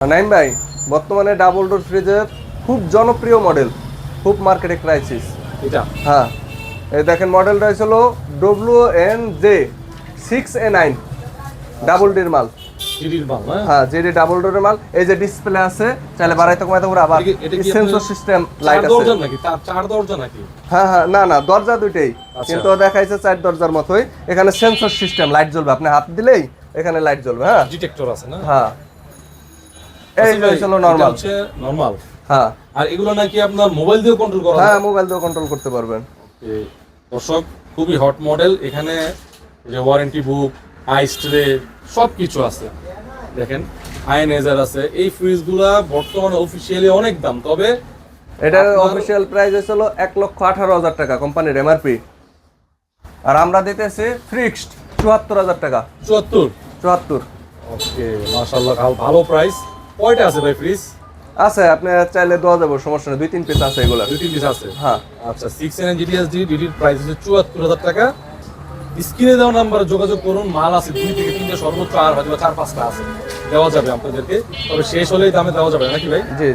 নাইম ভাই, বর্তমানে double door ফ্রিজের খুব জনপ্রিয় মডেল, খুব মার্কেটে ক্রাইসিস এটা। হ্যাঁ, এই দেখেন মডেলটা হয়েছিল WNJ6A9 ডাবল ডির মাল। জিডির মাল, হ্যাঁ, জিডি ডাবল ডোরের মাল। এই যে ডিসপ্লে আছে, চাইলে বাড়াইতে কমাইতে পারে, আবার সেন্সর সিস্টেম লাইট আছে। দরজা নাকি? চার দরজা নাকি? হ্যাঁ হ্যাঁ, না দরজা দুইটাই, কিন্তু দেখাইছে 4 দরজার মতোই। এখানে সেন্সর সিস্টেম লাইট জ্বলবে, আপনি হাত দিলেই এখানে লাইট জ্বলবে। হ্যাঁ, ডিটেক্টর আছে না? হ্যাঁ, এই যে হলো নরমাল। হচ্ছে নরমাল। হ্যাঁ, আর এগুলো নাকি আপনার মোবাইল দিয়ে কন্ট্রোল করা যায়? হ্যাঁ, মোবাইল দিয়ে কন্ট্রোল করতে পারবেন। দর্শক, খুবই হট মডেল। এখানে যে ওয়ারেন্টি বুক, আইস ট্রে সবকিছু আছে। দেখেন আয়নাইজার আছে। এই ফ্রিজগুলা বর্তমানে অফিসিয়ালি অনেক দাম, তবে এটার অফিশিয়াল প্রাইস হলো 1,18,000 টাকা কোম্পানির এমআরপি, আর আমরা দিতেছি ফিক্সড 74,000 টাকা। 74। ওকে, মাশাআল্লাহ, ভালো প্রাইস। কয়টা আছে ভাই ফ্রিজ? আছে, আপনি চাইলে দেওয়া যাবে, সমস্যা নেই। 2-3 পিস আছে এগুলা। 2-3 পিস আছে। হ্যাঁ, আচ্ছা, 6 GTSD ডিডির প্রাইস হচ্ছে 74,000 টাকা। স্ক্রিনে দেওয়া নাম্বারে যোগাযোগ করুন। মাল আছে 2 থেকে 3টা, সর্বোচ্চ আর হয়তো 4-5টা আছে, দেওয়া যাবে আপনাদেরকে। তবে শেষ হলেই দামে দেওয়া যাবে নাকি ভাই? জি।